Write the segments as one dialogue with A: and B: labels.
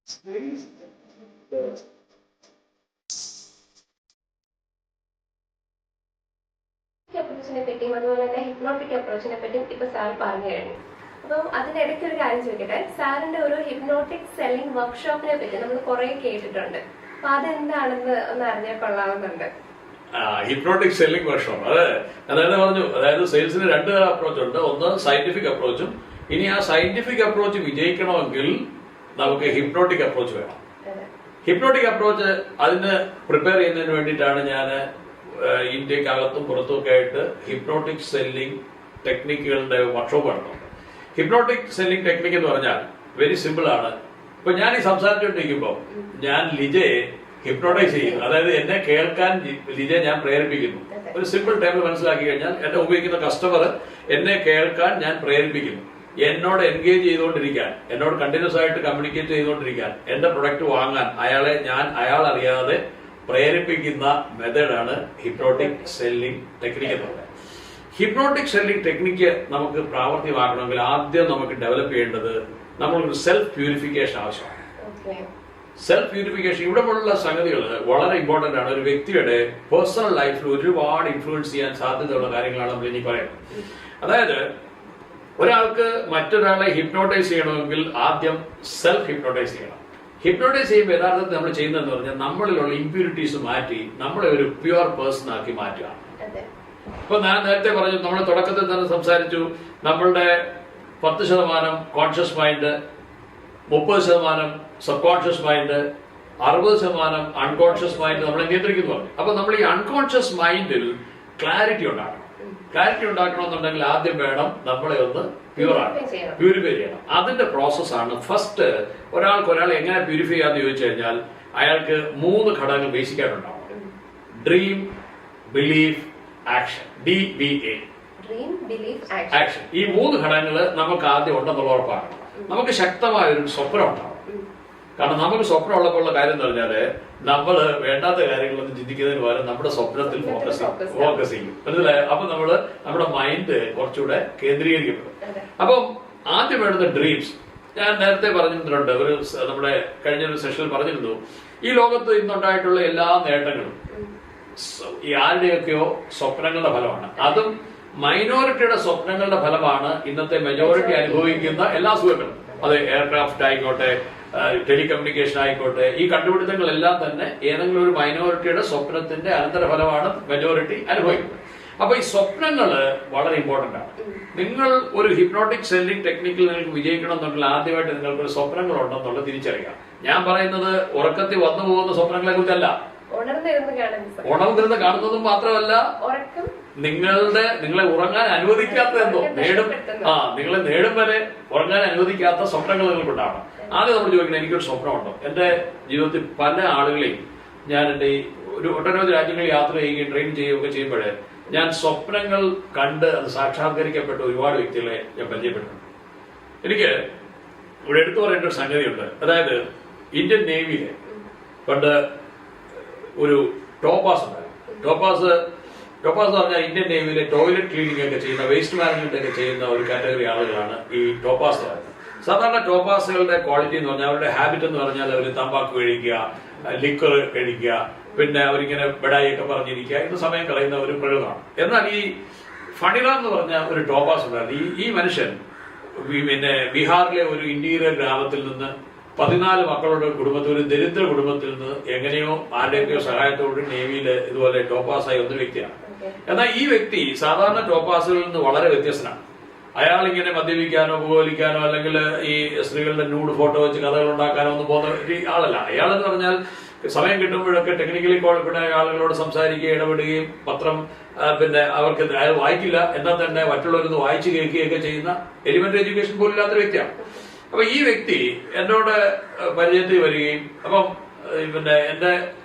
A: അപ്രോച്ചിനെ പറ്റിയും അതുപോലെ തന്നെ ഹിപ്നോട്ടിക് അപ്രോച്ചിനെ പറ്റിയും ഇപ്പൊ സാർ പറഞ്ഞു കഴിഞ്ഞു. അപ്പം അതിനിടയ്ക്ക് ഒരു കാര്യം ചോദിക്കട്ടെ, സാറിന്റെ ഒരു ഹിപ്നോട്ടിക് സെല്ലിംഗ് വർക്ക്ഷോപ്പിനെ പറ്റി നമ്മൾ കുറെ കേട്ടിട്ടുണ്ട്. അപ്പൊ അതെന്താണെന്ന് ഒന്ന് അറിഞ്ഞാൽ കൊള്ളാവുന്നുണ്ട്.
B: ഹിപ്നോട്ടിക് സെല്ലിംഗ് വർക്ക്ഷോപ്പ് അതായത് പറഞ്ഞു, അതായത് സെയിൽസിന് രണ്ട് തരം അപ്രോച്ച് ഉണ്ട്. ഒന്ന് സയന്റിഫിക് അപ്രോച്ചും, ഇനി ആ സയന്റിഫിക് അപ്രോച്ച് വിജയിക്കണമെങ്കിൽ നമുക്ക് ഹിപ്നോട്ടിക് അപ്രോച്ച് വേണം. ഹിപ്നോട്ടിക് അപ്രോച്ച് അതിന് പ്രിപ്പയർ ചെയ്യുന്നതിന് വേണ്ടിയിട്ടാണ് ഞാൻ ഇന്ത്യക്കകത്തും പുറത്തും ഒക്കെ ആയിട്ട് ഹിപ്നോട്ടിക് സെല്ലിംഗ് ടെക്നിക്കുകളുടെ വർക്ക്ഷോപ്പ് നടത്തുന്നത്. ഹിപ്നോട്ടിക് സെല്ലിംഗ് ടെക്നിക്ക് എന്ന് പറഞ്ഞാൽ വെരി സിമ്പിൾ ആണ്. ഇപ്പൊ ഞാൻ ഈ സംസാരിച്ചുകൊണ്ടിരിക്കുമ്പോൾ ഞാൻ ലിജയെ ഹിപ്നോട്ടൈസ് ചെയ്യുന്നു. അതായത് എന്നെ കേൾക്കാൻ ലിജയെ ഞാൻ പ്രേരിപ്പിക്കുന്നു. ഒരു സിമ്പിൾ ടേബിൾ മനസ്സിലാക്കി കഴിഞ്ഞാൽ എന്നെ ഉപയോഗിക്കുന്ന കസ്റ്റമർ എന്നെ കേൾക്കാൻ ഞാൻ പ്രേരിപ്പിക്കുന്നു. എന്നോട് എൻഗേജ് ചെയ്തുകൊണ്ടിരിക്കാൻ, എന്നോട് കണ്ടിന്യൂസ് ആയിട്ട് കമ്മ്യൂണിക്കേറ്റ് ചെയ്തുകൊണ്ടിരിക്കാൻ, എന്റെ പ്രൊഡക്റ്റ് വാങ്ങാൻ അയാൾ അറിയാതെ പ്രേരിപ്പിക്കുന്ന മെത്തേഡാണ് ഹിപ്നോട്ടിക് സെല്ലിംഗ് ടെക്നിക്ക് എന്ന് പറയുന്നത്. ഹിപ്നോട്ടിക് സെല്ലിംഗ് ടെക്നിക്ക് നമുക്ക് പ്രാവർത്തികമാക്കണമെങ്കിൽ ആദ്യം നമുക്ക് ഡെവലപ്പ് ചെയ്യേണ്ടത് നമ്മളൊരു സെൽഫ് പ്യൂരിഫിക്കേഷൻ ആവശ്യമാണ്. സെൽഫ് പ്യൂരിഫിക്കേഷൻ ഇവിടെയുള്ള സംഗതികൾ വളരെ ഇമ്പോർട്ടന്റ് ആണ്. ഒരു വ്യക്തിയുടെ പേഴ്സണൽ ലൈഫിൽ ഒരുപാട് ഇൻഫ്ലുവൻസ് ചെയ്യാൻ സാധ്യതയുള്ള കാര്യങ്ങളാണ് നമ്മൾ ഇനി പറയുന്നത്. അതായത് ഒരാൾക്ക് മറ്റൊരാളെ ഹിപ്നോട്ടൈസ് ചെയ്യണമെങ്കിൽ ആദ്യം സെൽഫ് ഹിപ്നോട്ടൈസ് ചെയ്യണം. ഹിപ്നോട്ടൈസ് ചെയ്യുമ്പോൾ യഥാർത്ഥത്തിൽ നമ്മൾ ചെയ്യുന്നതെന്ന് പറഞ്ഞാൽ നമ്മളിലുള്ള ഇമ്പ്യൂരിറ്റീസ് മാറ്റി നമ്മളെ ഒരു പ്യുവർ പേഴ്സൺ ആക്കി മാറ്റുക. ഇപ്പൊ ഞാൻ നേരത്തെ പറഞ്ഞു, നമ്മൾ തുടക്കത്തിൽ തന്നെ സംസാരിച്ചു, നമ്മളുടെ 10% conscious mind, 30% sub conscious mind, 60% unconscious mind നമ്മളെ നിയന്ത്രിക്കുന്നു. അപ്പൊ നമ്മൾ ഈ അൺകോൺഷ്യസ് മൈൻഡിൽ ക്ലാരിറ്റി ഉണ്ടാക്കണം. ക്ലാരിറ്റി ഉണ്ടാക്കണമെന്നുണ്ടെങ്കിൽ ആദ്യം വേണം നമ്മളെ ഒന്ന് പ്യൂരിഫൈ ചെയ്യണം. അതിന്റെ പ്രോസസ്സാണ് ഫസ്റ്റ്. ഒരാളെ എങ്ങനെ പ്യൂരിഫൈ ചെയ്യാന്ന് ചോദിച്ചു കഴിഞ്ഞാൽ അയാൾക്ക് 3 ഘടകങ്ങൾ ബേസിക് ആയിട്ടുണ്ടാവും. Dream, belief, action. DBA, action. ഈ 3 ഘടകങ്ങൾ നമുക്ക് ആദ്യം ഉണ്ടെന്നുള്ള ഉറപ്പാണ്. നമുക്ക് ശക്തമായ ഒരു സ്വപ്നം ഉണ്ടാവും. കാരണം നമുക്ക് സ്വപ്നം ഉള്ളപ്പോഴുള്ള കാര്യം എന്ന് പറഞ്ഞാല് നമ്മൾ വേണ്ടാത്ത കാര്യങ്ങളൊന്നും ചിന്തിക്കുന്നതിന് പകരം നമ്മുടെ സ്വപ്നത്തിൽ ഫോക്കസ് ചെയ്യും. മനസ്സിലായോ? അപ്പൊ നമ്മുടെ മൈൻഡ് കുറച്ചുകൂടെ കേന്ദ്രീകരിക്കപ്പെടും. അപ്പം ആദ്യം വേണ്ടുന്ന ഡ്രീംസ്. ഞാൻ നേരത്തെ പറഞ്ഞിട്ടുണ്ട്, നമ്മുടെ കഴിഞ്ഞൊരു സെഷനിൽ പറഞ്ഞിരുന്നു, ഈ ലോകത്ത് ഇന്നുണ്ടായിട്ടുള്ള എല്ലാ നേട്ടങ്ങളും ഈ ആരുടെയൊക്കെയോ സ്വപ്നങ്ങളുടെ ഫലമാണ്. അതും മൈനോറിറ്റിയുടെ സ്വപ്നങ്ങളുടെ ഫലമാണ് ഇന്നത്തെ മെജോറിറ്റി അനുഭവിക്കുന്ന എല്ലാ സുഖങ്ങളും. അത് എയർക്രാഫ്റ്റ് ആയിക്കോട്ടെ, ടെലികമ്മ്യൂണിക്കേഷൻ ആയിക്കോട്ടെ, ഈ കണ്ടുപിടുത്തങ്ങളെല്ലാം തന്നെ ഏതെങ്കിലും ഒരു മൈനോറിറ്റിയുടെ സ്വപ്നത്തിന്റെ അനന്തരഫലമാണ് മെജോറിറ്റി അനുഭവിക്കുന്നത്. അപ്പൊ ഈ സ്വപ്നങ്ങള് വളരെ ഇമ്പോർട്ടന്റ് ആണ്. നിങ്ങൾ ഒരു ഹിപ്നോട്ടിക് സെല്ലിംഗ് ടെക്നിക്കിൽ നിങ്ങൾക്ക് വിജയിക്കണം എന്നുണ്ടെങ്കിൽ ആദ്യമായിട്ട് നിങ്ങൾക്ക് ഒരു സ്വപ്നങ്ങൾ ഉണ്ടെന്നുള്ളത് തിരിച്ചറിയാം. ഞാൻ പറയുന്നത് ഉറക്കത്തിൽ വന്നു പോകുന്ന സ്വപ്നങ്ങളെ കുറിച്ചല്ല, ഉണർന്നിരുന്ന് കാണുന്നതും മാത്രമല്ല, നിങ്ങളെ ഉറങ്ങാൻ അനുവദിക്കാത്ത എന്തോ നിങ്ങളെ നേടും വരെ ഉറങ്ങാൻ അനുവദിക്കാത്ത സ്വപ്നങ്ങൾ നിങ്ങൾക്കുണ്ടാവണം. ആദ്യം നമ്മൾ ചോദിക്കണം, എനിക്കൊരു സ്വപ്നമുണ്ടോ? എന്റെ ജീവിതത്തിൽ പല ആളുകളെയും ഞാൻ എന്റെ ഒട്ടനവധി രാജ്യങ്ങളിൽ യാത്ര ചെയ്യുകയും ട്രെയിൻ ചെയ്യുകയൊക്കെ ചെയ്യുമ്പോഴേ ഞാൻ സ്വപ്നങ്ങൾ കണ്ട് അത് സാക്ഷാത്കരിക്കപ്പെട്ട ഒരുപാട് വ്യക്തികളെ ഞാൻ പരിചയപ്പെട്ടിട്ടുണ്ട്. എനിക്ക് ഇവിടെ എടുത്തു പറയേണ്ട ഒരു സംഗതിയുണ്ട്. അതായത് ഇന്ത്യൻ നേവിയിലെ പണ്ട് ഒരു ടോപ്പാസ് ഉണ്ടായിരുന്നു. ടോപ്പാസ് എന്ന് പറഞ്ഞാൽ ഇന്ത്യൻ നേവിയിലെ ടോയ്ലറ്റ് ക്ലീനിങ് ഒക്കെ ചെയ്യുന്ന, വേസ്റ്റ് മാനേജ്മെന്റ് ഒക്കെ ചെയ്യുന്ന ഒരു കാറ്റഗറി ആളുകളാണ് ഈ ടോപ്പാസ് പറയുന്നത്. സാധാരണ ടോപ്പാസുകളുടെ ക്വാളിറ്റി എന്ന് പറഞ്ഞാൽ, അവരുടെ ഹാബിറ്റ് എന്ന് പറഞ്ഞാൽ അവർ തമ്പാക്ക് കഴിക്കുക, ലിക്കർ കഴിക്കുക, പിന്നെ അവരിങ്ങനെ ബെഡായിയൊക്കെ പറഞ്ഞിരിക്കുക, ഇത് സമയം കളയുന്ന ഒരു പ്രകൃതമാണ്. എന്നാൽ ഈ ഫണിറ എന്ന് പറഞ്ഞ ഒരു ടോപ്പാസ് ഉണ്ടായിരുന്നു. ഈ മനുഷ്യൻ പിന്നെ ബീഹാറിലെ ഒരു ഇന്റീരിയർ ഗ്രാമത്തിൽ നിന്ന് 14 മക്കളുടെ കുടുംബത്തിൽ, ഒരു ദരിദ്ര കുടുംബത്തിൽ നിന്ന് എങ്ങനെയോ ആരുടെയൊക്കെയോ സഹായത്തോടെ നേവിയിൽ ഇതുപോലെ ടോപ്പാസായി വന്ന വ്യക്തിയാണ്. എന്നാൽ ഈ വ്യക്തി സാധാരണ ടോപ്പാസുകളിൽ നിന്ന് വളരെ വ്യത്യസ്തനാണ്. അയാൾ ഇങ്ങനെ മദ്യപിക്കാനോ പുകവലിക്കാനോ അല്ലെങ്കിൽ ഈ സ്ത്രീകളുടെ ന്യൂഡ് ഫോട്ടോ വെച്ച് കഥകൾ ഉണ്ടാക്കാനോ ഒന്നും പോകുന്ന ആളല്ല. അയാളെന്ന് പറഞ്ഞാൽ സമയം കിട്ടുമ്പോഴൊക്കെ ടെക്നിക്കലി ക്വാളിഫൈഡ് ആയ ആളുകളോട് സംസാരിക്കുകയും ഇടപെടുകയും പിന്നെ അവർക്ക് അയാൾ വായിക്കില്ല എന്നാൽ തന്നെ മറ്റുള്ളവരൊന്ന് വായിച്ചു കേൾക്കുകയൊക്കെ ചെയ്യുന്ന എലിമെന്ററി എഡ്യൂക്കേഷൻ പോലും ഇല്ലാത്ത വ്യക്തിയാണ്. അപ്പൊ ഈ വ്യക്തി എന്നോട് പരിചയത്തിൽ വരികയും, അപ്പം എന്റെ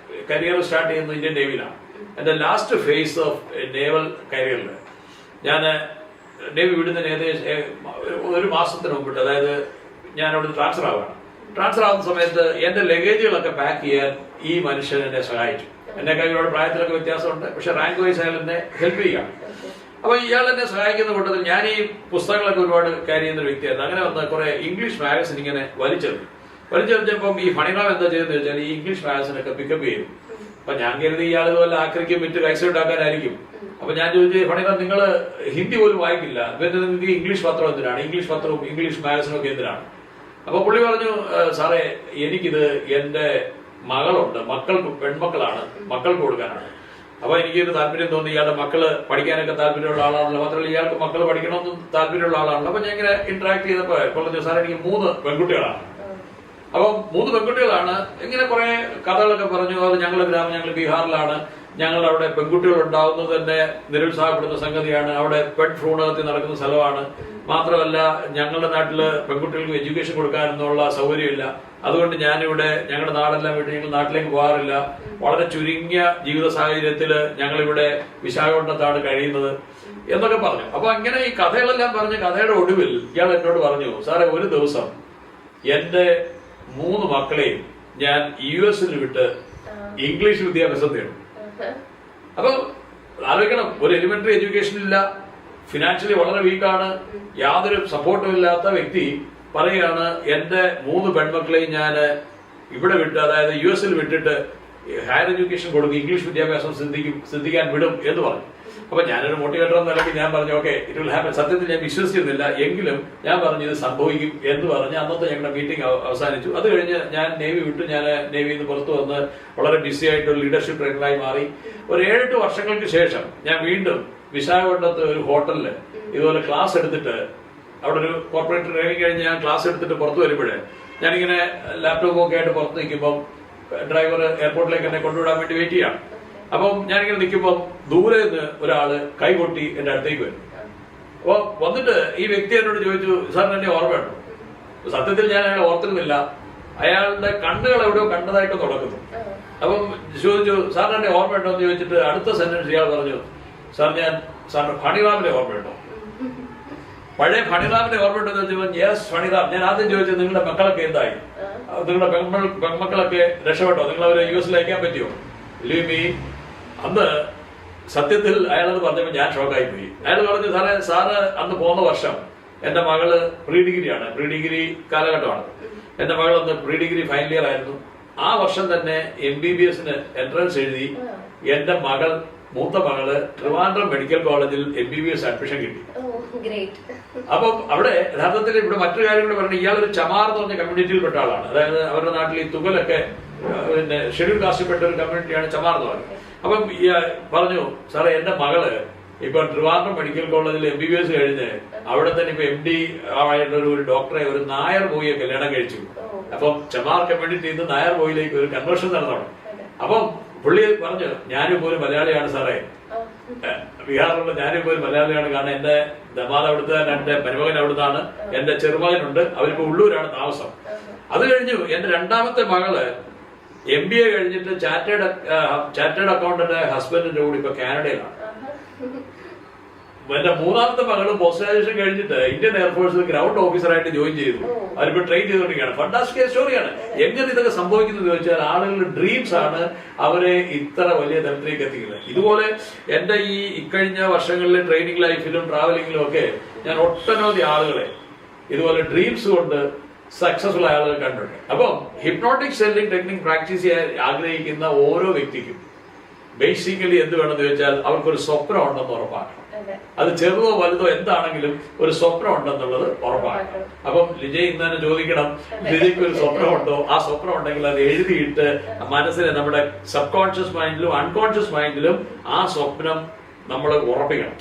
B: കരിയർ സ്റ്റാർട്ട് ചെയ്യുന്നത് ഇന്ത്യൻ നേവിയിലാണ്. എന്റെ ലാസ്റ്റ് ഫേസ് ഓഫ് നേവൽ കരിയറിൽ ഞാൻ നേവി വിടുന്നതിന് ഏകദേശം 1 മാസത്തിന് മുമ്പിട്ട്, അതായത് ഞാൻ അവിടെ ട്രാൻസ്ഫർ ആവുകയാണ്. ട്രാൻസ്ഫർ ആവുന്ന സമയത്ത് എന്റെ ലഗേജുകളൊക്കെ പാക്ക് ചെയ്യാൻ ഈ മനുഷ്യൻ എന്നെ സഹായിച്ചു. എന്നെ കൈകളോട് പ്രായത്തിലൊക്കെ വ്യത്യാസമുണ്ട്, പക്ഷെ റാങ്ക് വൈസ് അയാൾ എന്നെ ഹെൽപ്പ് ചെയ്യുകയാണ്. അപ്പൊ ഇയാൾ എന്നെ സഹായിക്കുന്ന കൂട്ടത്തിൽ ഞാൻ ഈ പുസ്തകങ്ങളൊക്കെ ഒരുപാട് ക്യാരി ചെയ്യുന്ന ഒരു വ്യക്തിയായിരുന്നു. അങ്ങനെ വന്ന കുറെ ഇംഗ്ലീഷ് മാഗസിൻ ഇങ്ങനെ വലിച്ചെറിഞ്ഞു. വലിച്ചെറിഞ്ഞപ്പം ഈ ഫണിറാം എന്താ ചെയ്തെന്ന് വെച്ചാൽ ഈ ഇംഗ്ലീഷ് മാത്സിനൊക്കെ പിക്കപ്പ് ചെയ്തു. അപ്പൊ ഞാൻ കരുതി ഇയാൾ ഇതുപോലെ ആക്രിക്കും വിറ്റ് കൈസ ഉണ്ടാക്കാനായിരിക്കും. അപ്പൊ ഞാൻ ചോദിച്ചു, ഫണിറാം നിങ്ങൾ ഹിന്ദി പോലും വായിക്കില്ല, പിന്നെ നിങ്ങൾക്ക് ഇംഗ്ലീഷ് പത്രം എന്തിനാണ്, ഇംഗ്ലീഷ് പത്രവും ഇംഗ്ലീഷ് മാഗസിനും ഒക്കെ എന്തിനാണ്? അപ്പൊ പുള്ളി പറഞ്ഞു, സാറേ എനിക്കിത് എന്റെ മകളുണ്ട്, മക്കൾക്ക് പെൺമക്കളാണ്, മക്കൾക്ക് കൊടുക്കാനാണ്. അപ്പൊ എനിക്കൊരു താല്പര്യം തോന്നി, ഇയാളുടെ മക്കള് പഠിക്കാനൊക്കെ താല്പര്യമുള്ള ആളാണല്ലോ, മാത്രമല്ല ഇയാൾക്ക് മക്കള് പഠിക്കണമെന്നും താല്പര്യമുള്ള ആളാണല്ലോ. അപ്പൊ ഞാൻ ഇങ്ങനെ ഇന്ററാക്ട് ചെയ്തപ്പോ പറഞ്ഞു, സാറേ എനിക്ക് 3 പെൺകുട്ടികളാണ്. അപ്പം 3 പെൺകുട്ടികളാണ്. ഇങ്ങനെ കുറെ കഥകളൊക്കെ പറഞ്ഞു. അത് ഞങ്ങളുടെ ഗ്രാമം, ഞങ്ങൾ ബീഹാറിലാണ്, ഞങ്ങളുടെ അവിടെ പെൺകുട്ടികൾ ഉണ്ടാവുന്നത് തന്നെ നിരുത്സാഹപ്പെടുന്ന സംഗതിയാണ്. അവിടെ പെൺ ഭ്രൂണഹത്യ നടക്കുന്ന സ്ഥലമാണ്. മാത്രമല്ല ഞങ്ങളുടെ നാട്ടില് പെൺകുട്ടികൾക്ക് എഡ്യൂക്കേഷൻ കൊടുക്കാനൊന്നുള്ള സൗകര്യമില്ല. അതുകൊണ്ട് ഞാനിവിടെ ഞങ്ങളുടെ നാടെല്ലാം വിട്ട് ഞങ്ങൾ നാട്ടിലേക്ക് പോകാറില്ല. വളരെ ചുരുങ്ങിയ ജീവിത സാഹചര്യത്തില് ഞങ്ങളിവിടെ വിശാഖപട്ടണത്താണ് കഴിയുന്നത് എന്നൊക്കെ പറഞ്ഞു. അപ്പൊ അങ്ങനെ ഈ കഥകളെല്ലാം പറഞ്ഞ് കഥയുടെ ഒടുവിൽ ഇയാൾ എന്നോട് പറഞ്ഞു, സാറേ ഒരു ദിവസം എന്റെ 3 മക്കളെയും ഞാൻ US വിട്ട് ഇംഗ്ലീഷ് വിദ്യാഭ്യാസം തേടും. അപ്പൊ ആലോചിക്കണം, ഒരു എലിമെന്ററി എഡ്യൂക്കേഷൻ ഇല്ല, ഫിനാൻഷ്യലി വളരെ വീക്കാണ്, യാതൊരു സപ്പോർട്ടും ഇല്ലാത്ത വ്യക്തി പറയുകയാണ് എന്റെ 3 പെൺമക്കളെയും ഞാൻ ഇവിടെ വിട്ട്, അതായത് US വിട്ടിട്ട് ഹയർ എഡ്യൂക്കേഷൻ കൊടുക്കും, ഇംഗ്ലീഷ് വിദ്യാഭ്യാസം സിദ്ധിക്കാൻ വിടും എന്ന് പറഞ്ഞു. അപ്പൊ ഞാനൊരു മോട്ടിവേറ്റർ എന്ന നിലയ്ക്ക് ഞാൻ പറഞ്ഞു, ഓക്കെ ഇറ്റ് വിൽ ഹാപ്പൻ. സത്യത്തിൽ ഞാൻ വിശ്വസിച്ചിരുന്നില്ല, എങ്കിലും ഞാൻ പറഞ്ഞു ഇത് സംഭവിക്കും എന്ന് പറഞ്ഞ് അന്നത്തെ ഞങ്ങളുടെ മീറ്റിംഗ് അവസാനിച്ചു. അത് കഴിഞ്ഞ് ഞാൻ നേവി വിട്ടു. ഞാൻ നേവിയിൽ നിന്ന് പുറത്തു വന്ന് വളരെ ബിസി ആയിട്ട് ഒരു ലീഡർഷിപ്പ് ട്രെയിനറായി മാറി. ഒരു 7-8 വർഷങ്ങൾക്ക് ശേഷം ഞാൻ വീണ്ടും വിശാഖപട്ടണത്ത് ഒരു ഹോട്ടലില് ഇതുപോലെ ക്ലാസ് എടുത്തിട്ട്, അവിടെ ഒരു കോർപ്പറേറ്റ് ട്രെയിനിങ് കഴിഞ്ഞ് ഞാൻ ക്ലാസ് എടുത്തിട്ട് പുറത്തു വരുമ്പോഴേ ഞാനിങ്ങനെ ലാപ്ടോപ്പ് ഒക്കെ ആയിട്ട് പുറത്ത് നിൽക്കുമ്പോൾ ഡ്രൈവർ എയർപോർട്ടിലേക്ക് എന്നെ കൊണ്ടുവിടാൻ വേണ്ടി വെയിറ്റ് ചെയ്യാം. അപ്പം ഞാനിങ്ങനെ നിൽക്കുമ്പോൾ ദൂരെ നിന്ന് ഒരാള് കൈകൊട്ടി എന്റെ അടുത്തേക്ക് വരും. അപ്പൊ വന്നിട്ട് ഈ വ്യക്തി എന്നോട് ചോദിച്ചു, സാറിന് എന്നെ ഓർമ്മയുണ്ടോ? സത്യത്തിൽ ഞാൻ അയാളെ ഓർത്തിരുന്നില്ല. അയാളുടെ കണ്ണുകൾ എവിടെയോ കണ്ടതായിട്ട് തുടങ്ങുന്നു. അപ്പം ചോദിച്ചു, സാറിന് എന്നെ ഓർമ്മയുണ്ടോ എന്ന് ചോദിച്ചിട്ട് അടുത്ത സെന്റൻസ് ഇയാൾ പറഞ്ഞു, സാറിന് ഫണിറാമിനെ ഓർമ്മയുണ്ടോ? പഴയ ഫണിറാമിനെ ഓർമ്മയുണ്ടോ എന്ന് ചോദിച്ചപ്പോൾ യെസ് ഫണിറാം. ഞാൻ ആദ്യം ചോദിച്ചത് നിങ്ങളുടെ മക്കളൊക്കെ എന്തായി, നിങ്ങളുടെ പെൺമക്കളൊക്കെ രക്ഷപ്പെട്ടോ, നിങ്ങൾ അവരെ US അയക്കാൻ പറ്റിയോ? ബിലീവ് മീ, അന്ന് സത്യത്തിൽ അയാളത് പറഞ്ഞപ്പോൾ ഞാൻ ഷോക്കായി പോയി. അയാൾ പറഞ്ഞു, സാറ് അന്ന് പോകുന്ന വർഷം എന്റെ മകള് പ്രീ ഡിഗ്രിയാണ്, പ്രീ ഡിഗ്രി കാലഘട്ടമാണ്. എന്റെ മകൾ അന്ന് പ്രീ ഡിഗ്രി ഫൈനൽ ഇയർ ആയിരുന്നു. ആ വർഷം തന്നെ MBBS എൻട്രൻസ് എഴുതി എന്റെ മകൾ, മൂത്ത മകള് ട്രിവാൻഡ്രം മെഡിക്കൽ കോളേജിൽ MBBS അഡ്മിഷൻ കിട്ടി. അപ്പം അവിടെ യഥാർത്ഥത്തിൽ ഇവിടെ മറ്റൊരു കാര്യം കൂടെ പറഞ്ഞു, ഇയാളൊരു ചമാർ എന്ന് പറഞ്ഞ കമ്മ്യൂണിറ്റിയിൽപ്പെട്ട ആളാണ്. അതായത് അവരുടെ നാട്ടിൽ ഈ തുകലൊക്കെ പിന്നെ ഷെഡ്യൂൾ കാസ്റ്റിൽപ്പെട്ട ഒരു കമ്മ്യൂണിറ്റിയാണ് ചമാർ എന്ന് പറയുന്നത്. അപ്പം പറഞ്ഞു, സാറേ എന്റെ മകള് ഇപ്പൊ ട്രിവാൻഡ്രം മെഡിക്കൽ കോളേജിൽ MBBS കഴിഞ്ഞ് അവിടെ തന്നെ ഇപ്പൊ MD ആയിട്ടുള്ള ഒരു ഡോക്ടറെ, ഒരു നായർ ബോയിയെ കല്യാണം കഴിച്ചു. അപ്പം ചമാർ കമ്മ്യൂണിറ്റിയിൽ നിന്ന് നായർ ബോയിലേക്ക് ഒരു കൺവേർഷൻ നടന്നോണം. അപ്പം പുള്ളി പറഞ്ഞു, ഞാനിപ്പോ ഒരു മലയാളിയാണ് സാറേ, ബീഹാറിലുള്ള ഞാനിപ്പോ ഒരു മലയാളിയാണ്. കാരണം എന്റെ ദമാദ് അവിടുത്തെ, എന്റെ മരുമകൻ അവിടുന്നാണ്, എന്റെ ചെറുമകനുണ്ട്, അവരിപ്പോ ഉള്ളൂരാണ് താമസം. അത് കഴിഞ്ഞു എന്റെ രണ്ടാമത്തെ മകള് MBA കഴിഞ്ഞിട്ട് ചാർട്ടേഡ് അക്കൗണ്ടന്റ് ഹസ്ബൻഡിന്റെ കൂടെ ഇപ്പൊ കാനഡയിലാണ്. എന്റെ മൂന്നാമത്തെ മകള് പോസ്റ്റ് ഗ്രാജുവേഷൻ കഴിഞ്ഞിട്ട് ഇന്ത്യൻ എയർഫോഴ്സിൽ ഗ്രൗണ്ട് ഓഫീസറായിട്ട് ജോയിൻ ചെയ്തു. അവരിപ്പോ ട്രെയിൻ ചെയ്തുകൊണ്ടിരിക്കുകയാണ്. ഫണ്ടാസ്റ്റിക് സ്റ്റോറിയാണ്. എങ്ങനെ ഇതൊക്കെ സംഭവിക്കുന്നത് ചോദിച്ചാൽ ആളുകളുടെ ഡ്രീംസ് ആണ് അവരെ ഇത്ര വലിയ തലത്തിലേക്ക് എത്തിക്കുന്നത്. ഇതുപോലെ എന്റെ ഈ ഇക്കഴിഞ്ഞ വർഷങ്ങളിലെ ട്രെയിനിങ് ലൈഫിലും ട്രാവലിംഗിലും ഒക്കെ ഞാൻ ഒട്ടനവധി ആളുകളെ ഇതുപോലെ ഡ്രീംസ് കൊണ്ട് സക്സസ്ഫുൾ ആളുകൾ കണ്ടിട്ടുണ്ട്. അപ്പം ഹിപ്നോട്ടിക് സെല്ലിംഗ് ടെക്നിക് പ്രാക്ടീസ് ചെയ്യാൻ ആഗ്രഹിക്കുന്ന ഓരോ വ്യക്തിക്കും ബേസിക്കലി എന്ത് വേണമെന്ന് ചോദിച്ചാൽ അവർക്കൊരു സ്വപ്നം ഉണ്ടെന്ന് ഉറപ്പാക്കണം. അത് ചെറുതോ വലുതോ എന്താണെങ്കിലും ഒരു സ്വപ്നം ഉണ്ടെന്നുള്ളത് ഉറപ്പാക്കണം. അപ്പം ലിജയ് ഇന്ന് തന്നെ ചോദിക്കണം, ലിജയ്ക്ക് ഒരു സ്വപ്നമുണ്ടോ? ആ സ്വപ്നം ഉണ്ടെങ്കിൽ അത് എഴുതിയിട്ട് മനസ്സിനെ, നമ്മുടെ സബ് കോൺഷ്യസ് മൈൻഡിലും അൺകോൺഷ്യസ് മൈൻഡിലും ആ സ്വപ്നം നമ്മൾ ഉറപ്പിക്കണം.